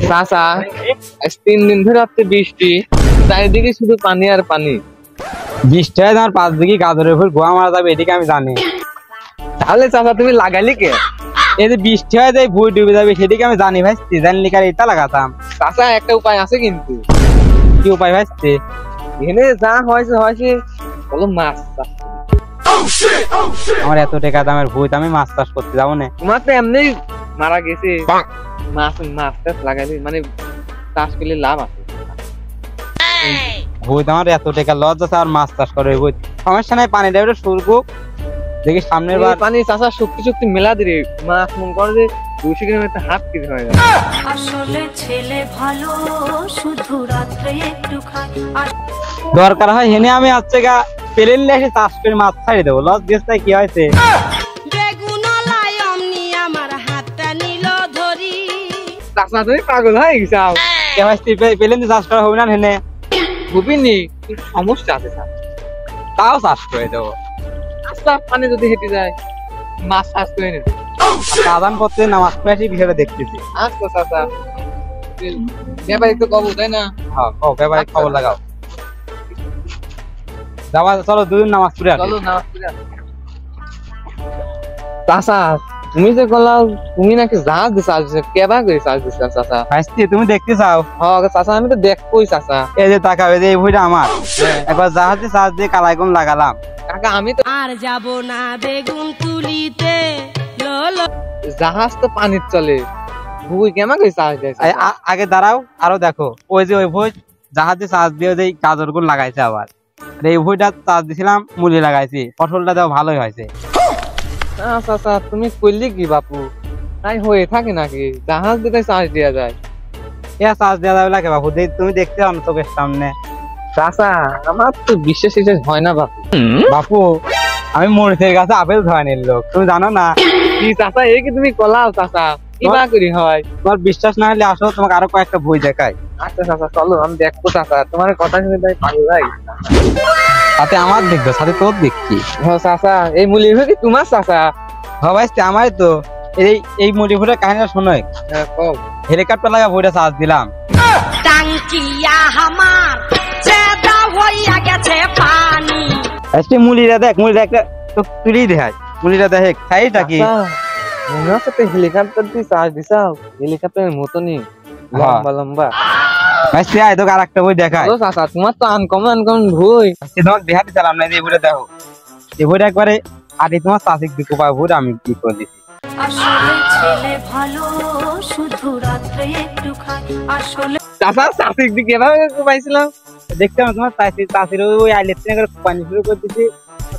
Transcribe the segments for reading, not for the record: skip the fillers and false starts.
চাচা, আজ 3 দিন ধরে হচ্ছে বৃষ্টি, চারিদিকে শুধু পানি আর পানি। বৃষ্টি হয় তোমার 5 বিঘি গাজরের ফুল গোয়া মারা যাবে, এদিকে আমি জানি। তাহলে চাচা তুমি লাগাইলি কে? এই যে বৃষ্টি হয় যাই ভুই ডুবে যাবে, সেদিকে আমি জানি ভাইস্তি, জানলি কার এটা লাগাতাম। চাচা একটা উপায় আছে কিন্তু। কি উপায় ভাইস্তি? এখানে যা হয়েছে হয়েছে, বলো মাছ চাষ। আমার এত টাকা দামের ভুই, আমি মাছ চাষ করতে যাবো না। তোমার তো এমনি মারা গেছে, মাছ মাছ টাছ লাগাইলে মানে চাষ করলে লাভ আছে। ভুই আমার এত টাকা লস আছে, আর মাছ চাষ করে ভুই সমস্যা নাই, পানি দেবে শুরু দেখি সামনের বার পানি চাষা শক্তি শক্তি মেলা দিলে মাছ মন করে যে 200 কিলোমিটার হাত কেটে হয়ে যায়। আসলে ছেলে ভালো, শুধু রাত্রে একটু খায়। দরকার হয় হেনে আমি আজকে পেলেন এসে চাষ করে মাছ ছাড়ি দেবো, লস গেছে কি হয়েছে। চাষা তুমি পাগল হয়ে গেছাও, পেলেন চাষ করা হবে না হেনে, বুঝিনি সমস্যা আছে স্যার। তাও চাষ করে দেবো। আচ্ছা পানি যদি হেঁটে যায় মাছ চাষ করে নেবে। সাধারণ করতে নামাজ পড়ে আসি, বিষয়টা দেখতেছি। আচ্ছা চাচা, ব্যাপারে তো কব তাই না? হ্যাঁ ব্যাপারে খবর লাগাও। যাবা চলো দুদিন নামাজ পড়ে আসি। চলো নামাজ পড়ে আসি। চাচা তুমি যে বললাম তুমি নাকি জাহাজ দিয়ে চাষ দিচ্ছ, কেবা করে চাষ দিচ্ছ চাচা? ভাইস্তি তুমি দেখতে চাও? হ্যাঁ চাচা আমি তো দেখবোই চাচা। এই যে টাকা এই যে এই ভুঁইটা আমার, একবার জাহাজে চাষ দিয়ে কালাইগুন লাগালাম। কাকা আমি তো আর যাব না বেগুন তুলিতে, জাহাজ তো পানির চলে, ভুই কেমন করে চাষ দেয়? আগে দাঁড়াও আরো দেখো, ওই যে ওই ভুঁই জাহাজে চাষ দিয়ে যে গাজর গুলো লাগাইছে, আবার এই ভুঁইটা চাষ দিছিলাম, মুলি লাগাইছি, ফসলটা দেওয়া ভালোই হয়েছে। চাচা তুমি করলি কি বাপু, তাই হয়ে থাকে নাকি? জাহাজ দিয়ে চাষ দেওয়া যায়? চাষ দেওয়া যাবে লাগে বাপু, তুমি দেখতে পাও না চোখের সামনে। চাচা আমার তো বিশ্বাস হয় না বাপু। বাপু আমি মরিচের গাছে আপেল ধরানির লোক, তুমি জানো না? কি চাচা এই কি তুমি কলাও চাচা? কি বা করি হয়? তোমার বিশ্বাস না হলে আসো, তোমাকে আরো কয়েকটা বই দেখাই। আচ্ছা চাচা চলো, আমি দেখবো চাচা, তোমার কথা শুনে তাই পাগল হয়ে গেছি। সাথে আমার দেখবে, সাথে তোর দেখছি। হ্যাঁ চাচা, এই মুলি কি তোমার চাচা? হ্যাঁ ভাই আমারই তো। এই মুলি ভুঁইটার কাহিনীটা শোনো। হ্যাঁ কও। হেলিকপ্টার লাগা ভুঁইটা চার্জ দিলাম, মুলিটা দেখ, মুলিটা একটা তুলি দেখায়, মুলিটা দেখ সাইডটা কি মনে হচ্ছে তো হেলিকপ্টার দিয়ে চার্জ দিছাও, হেলিকপ্টারের মতনই লম্বা লম্বা। ভাই তোকে আর একটা বই দেখায়। চাচা তোমার তো আনকমন ভুই, তোমাকে দেখাতে চালাম না, এই বইটা দেখো, এই বইটা একবারে আগে তোমার চাষিক দিকে পাবো, আমি কি করে দিচ্ছি। আসলে ছেলে ভালো, শুধু রাত্রে একটু খায়। আসলে চাচা চাষিক দিকে এভাবে পাইছিলাম, দেখতাম তোমার চাষির ওই আইলের থেকে পানি শুরু করে দিচ্ছি,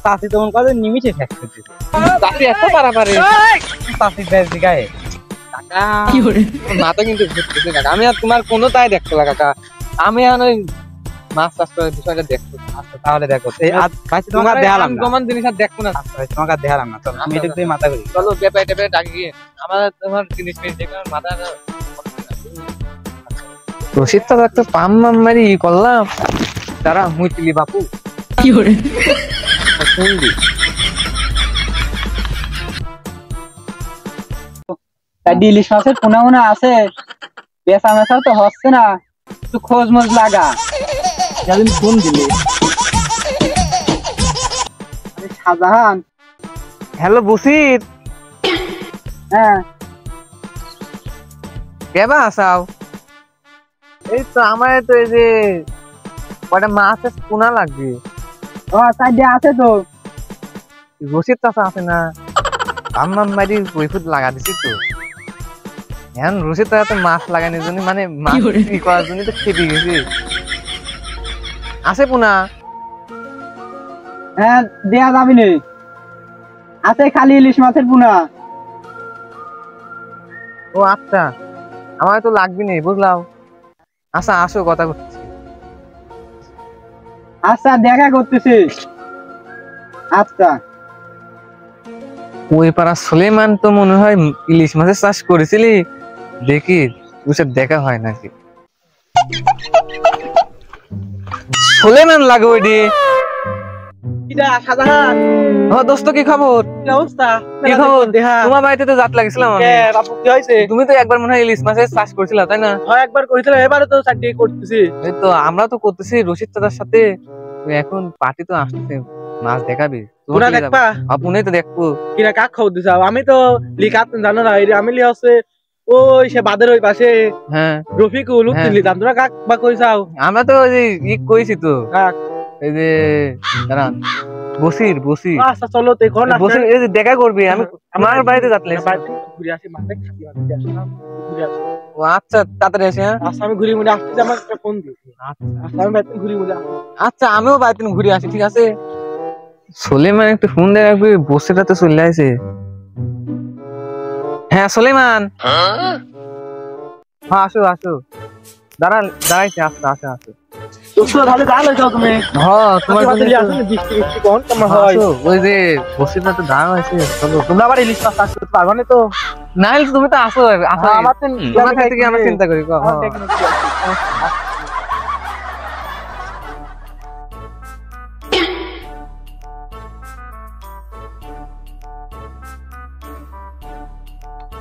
চাষি তখন কত নিমিশে শেষ করে দিচ্ছে। চাষি এত পারাপারে চাষির গায়ে মাথা কিন্তু ঘুরতেছে কাকা। আমি আর তোমার কোনো তাই দেখতো না কাকা, আমি এখন ওই মাছ চাষ করার বিষয়টা দেখতো। আচ্ছা তাহলে দেখো, তোমাকে দেখালাম না, কমন জিনিস আর দেখবো না। তোমাকে দেখালাম না, চলো আমি এটুকু মাথা করি। চলো ব্যাপারে ট্যাপারে ডাকি গিয়ে আমার তোমার জিনিস দেখলাম মাথা। রশিদ তো একটা পাম মাম মারি করলাম, তারা মুইতিলি বাপু কি করে শুনবি। ইলিশ মাছের পোনা মোনা আছে, বেচা মেশাও তো হচ্ছে না, একটু খোঁজ মোজ লাগা। ফোন দিলে শাহজাহান। হ্যালো বসির, হ্যাঁ কেবা আসাও? এই তো আমার তো এই যে কটা মাছের পোনা লাগবে। ও সাইডে আছে তো, রশিদ চাষা আছে না, আমার মারি ফুট লাগা দিছি তো। এখন রশিদ তো মাছ লাগানোর জন্য মানে মাছ বিক্রি করার জন্য তো খেপে গেছি। আছে পোনা? হ্যাঁ দেয়া যাবে না, আছে খালি ইলিশ মাছের পোনা। ও আচ্ছা, আমার তো লাগবে না বুঝলাম। আচ্ছা আসো কথা করছি। আচ্ছা দেখা করতেছি। আচ্ছা ওই পাড়া সুলেমান তো মনে হয় ইলিশ মাছের চাষ করেছিলি, দেখি বুঝে দেখা হয় নাকি। সুলেমান লাগে ওই কিটা শাহজাহান ও দোস্ত কি খবর? কি অবস্থা? কি খবর? দেহা তোমার বাড়িতে তো জাত লাগিয়েছিলাম আমি। কে বাপু কি হইছে? তুমি তো একবার মনে হয় ইলিশ মাছের চাষ করছিলা তাই না? হয় একবার করেছিলাম, এবারে তো চারটি করতেছি। এই তো আমরা তো করতেছি রশিদ দাদার সাথে। এখন পার্টি তো আসতেছে, মাছ দেখাবি? পুরা দেখবা? আপনি তো দেখবো। কিনা কাক খবর দিছ? আমি তো লিখাত জানো না, এই আমি লিয়া হচ্ছে ওই সে বাদের ওই পাশে হ্যাঁ রফিকুল উঠলি দাম। তোরা কাক বা কইছাও? আমরা তো ওই যে কইছি তো, কাক এই যে দাঁড়ান, বসির বসির আচ্ছা চলো তে কোন বসির এই যে দেখা করবি। আমি আমার বাড়িতে যাতলে ঘুরে আসি, মাঠে খাতি মাঠে আসলাম, ঘুরে আসি। আচ্ছা তাড়াতাড়ি আসি। হ্যাঁ আচ্ছা আমি ঘুরি মুড়ে আসতে আমার একটা ফোন দিই। আচ্ছা আমি বাইতে ঘুরি মুড়ে আসি। আচ্ছা আমিও বাড়িতে ঘুরে আসি, ঠিক আছে? সুলেমান একটু ফোন দিয়ে রাখবি, বসিটা তো চলে আসে। হ্যাঁ সুলেমান, হ্যাঁ আসো আসো, দাঁড়াইছে, আসো আসো আসো। দোস্ত তাহলে গাল হইছো তুমি? হ্যাঁ তোমার তোমার জন্য দিলে আসলে বৃষ্টি বৃষ্টি কোন তোমার হয়? আসো, ওই যে বসিটা তো দাঁড়া হয়েছে। চলো তোমরা আবার ইলিশ মাছ চাষ করতে পারবা না তো? না হলে তুমি তো আসো আসো, আমার তো তোমার থেকে আমরা চিন্তা করি। আমার টেকনিক কি আছে?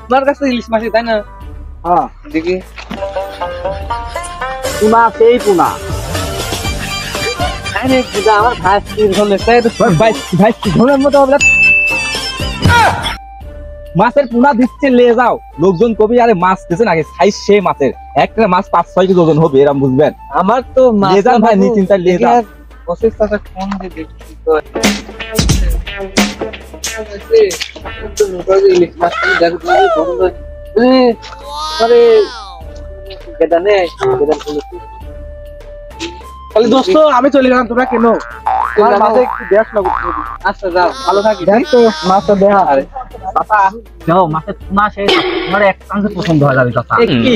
তোমার কাছে ইলিশ মাছ তাই না? হ্যাঁ দেখি পুনা সেই পুনা। আরে বুঝা আমার ভাই কি ধরলে তাই তো ভাই ভাই কি ধরনের মতো হবে? মাছের পুনা দিচ্ছে, লে যাও। লোকজন কবি আরে মাছ দিচ্ছেন আগে সাইজ সে মাছের একটা মাছ 5-6 কেজি ওজন হবে, এরকম বুঝবেন। আমার তো লে যান ভাই, নি চিন্তা লে যান। প্রসেস টাকা কোন দিয়ে দেখছি তো ইলিশ মাছ দেখো বন্ধ। আরে কেদানে তাহলে দোস্ত আমি চলে গেলাম, তোমরা কেন আমার মাঝে একটু দেখ না? আচ্ছা যাও, ভালো থাকিস। দেখ তো মাছটা দেখা। আরে পাপা যাও, মাছের পুনা সেই আমার এক কাছে পছন্দ হয়ে যাবে পাপা। কি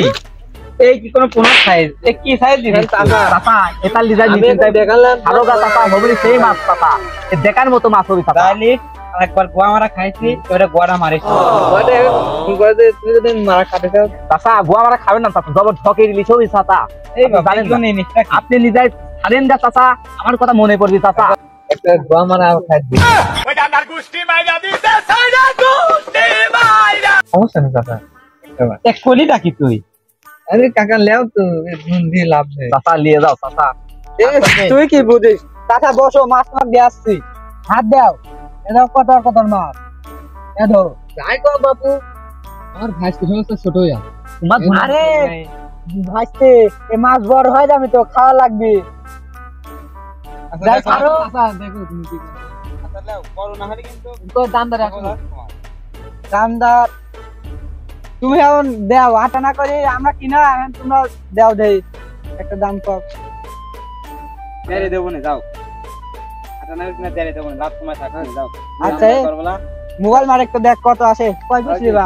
এই কি কোন পুনা সাইজ? এ কি সাইজ দিবেন পাপা? এটা ডিজাইন আমি নিতে দেখালাম আরো গা পাপা হবে সেই মাছ পাপা, এ দেখার মতো মাছ হবে পাপা। তাহলে একবার গোয়া মারা খাইছি, ওটা গোয়াটা মারিস। তুমি যদি মারা খাতে চাও পাপা গোয়া মারা খাবেন না পাপা, জবর ঠকে দিলিছ ওই চাচা। এই আপনি জানেন না? এই জিনিসটা কি? আপনি নিজেই ছাড়েন যা চাচা, আমার কথা মনে পড়বি চাচা। একটা গোয়া মারা খাইবি, সমস্যা নেই কাকা। এক কলিটা কি তুই? আরে কাকা লেও তো, নুন দিয়ে লাভ নেই। চাচা নিয়ে যাও চাচা। তুই কি বুঝিস? চাচা বসো, মাছ মাছ দিয়ে আসছি। হাত দাও, এটা কত কত মাছ এ ধরো। যাই কো বাপু, আমার ভাই সমস্যা ছোট হইয়া। তোমার আরে ভাইতে এ মাছ বড় হয়ে যাবে তো, খাওয়া লাগবে। যাই ছাড়ো। দেখো তুমি কি করো। আচ্ছা লাও, বড় না হলে কিন্তু তো দামদার রাখো। দামদার তুমি এখন দেও, আটা না করে আমরা কিনা, এখন তোমরা দেও দেই একটা দাম কম। দেরে দেবো না, যাও। আটা না কিনা দেরে দেবো না, লাভ তোমার থাকবে, যাও। আচ্ছা, এই মোবাইল মার একটু দেখ কত আসে, কয় পিস নিবা?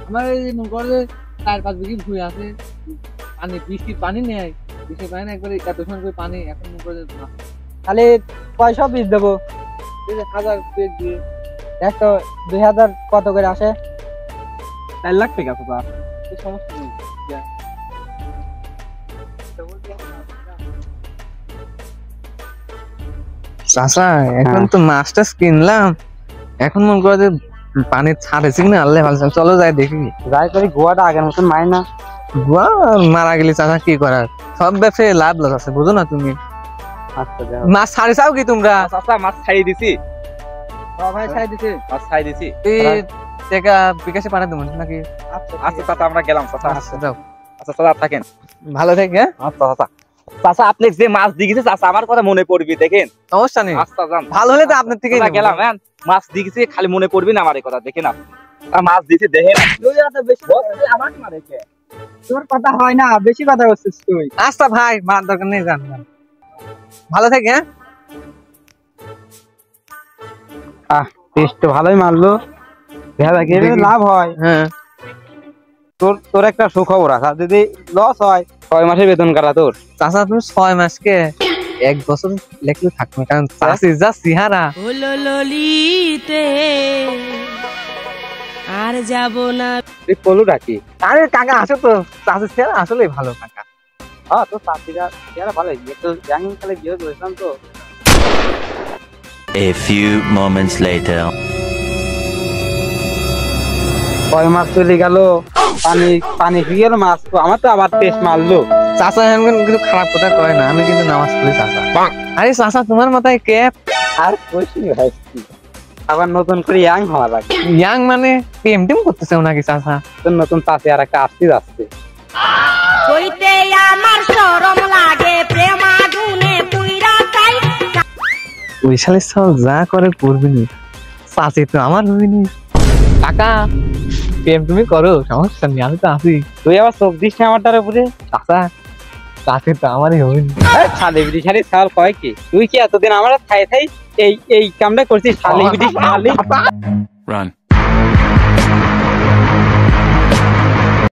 আমার এই মনে করো যে 4-5 বিঘি ভুঁই আছে, পানি বৃষ্টির পানি নেই, বৃষ্টির পানি না, একবারে এত সময় করে পানি, এখন মনে করো যে তাহলে কয়শো পিস দেবো? 1000 পেজ দিয়ে দেখ তো 2000 কত করে আসে? 4 লাখ টাকা পাবা। এই সমস্যা নেই। চাচা এখন তো মাছটা কিনলাম, এখন মনে করো যে পানি ছাড়েছে কিনা আল্লাহ ভালো জানে। চলো যাই দেখি। যাই করি গোয়াটা আগের মতন মাই না। গোয়া মারা গেলে চাচা কি করার, সব ব্যবসায় লাভ লস আছে, বুঝো না তুমি? আচ্ছা যাও। মাছ ছাড়ে চাও কি তোমরা? চাচা মাছ ছাড়িয়ে দিছি, ভাই ছাই দিছে। মাছ ছাড়িয়ে দিছি। টাকা বিকাশে পাঠাতে দেবো নাকি? আচ্ছা চাচা আমরা গেলাম চাচা। আচ্ছা যাও, আচ্ছা চাচা থাকেন। ভালো থেকে। হ্যাঁ আচ্ছা চাচা। চাচা আপনি যে মাছ দিয়েছে চাচা, আমার কথা মনে পড়বি, দেখেন। সমস্যা নেই, আচ্ছা যান। ভালো হলে তো আপনার থেকে চাচা গেলাম। হ্যাঁ মাছ দিয়েছে, খালি মনে পড়বি না আমার এই কথা, দেখেন আপনি। মাছ দিয়েছে দেখেন। তুই এত বেশি আমাকে মারেছে, তোর কথা হয় না, বেশি কথা বলছিস তুই। আচ্ছা ভাই, মার দরকার নেই, জান জান। ভালো থেকে। হ্যাঁ টেস্ট তো ভালোই মারলো, দেখা যাক এর লাভ হয়। হ্যাঁ তোর একটা সুখবর আছে, যদি লস হয় 6 মাসের বেতন কাটা তোর। চাচা তুমি 6 মাসকে 1 বছর লেখলে থাকবে, কারণ চাষি যা সিহারা। হলো ললিতে আর যাব না। তুই কলু ডাকি। আরে কাকা আসো তো, চাষি সিহারা আসলে ভালো কাকা। হ্যাঁ তো চাষিরা ভালো, একটু জানি খালি বিয়ে করেছিলাম তো। A few moments later. কয় মাছ চলে গেল, পানি পানি ফিরে গেল, মাছ তো আমার তো আবার টেস্ট মারলো। চাচা এখন কিন্তু খারাপ কথা কয় না, আমি কিন্তু নামাজ পড়ি চাচা। আরে চাচা তোমার মাথায় ক্যাপ আর কইছি ভাই, আবার নতুন করে ইয়াং হওয়া লাগে। ইয়াং মানে টেম টেম করতেছে নাকি চাচা? তো নতুন চাষে আর একটা আসতে যাচ্ছে। হইতে আমার শরম লাগে প্রেম আগুনে পুইরা চাই। ওই সালে সব যা করে করবি নি, চাচি তো আমার হবি নি। কাকা প্রেম তুমি করো, সমস্যা নেই, আমি তো আছি। তুই আবার চোখ দিস না আমারটার উপরে। চাচা চাচি তো আমারই হবি নি। শালি বিড়ি শালি ছাল কয় কি? তুই কি এতদিন আমার খাই এই কামটা করছিস? শালি বিড়ি শালি। Run.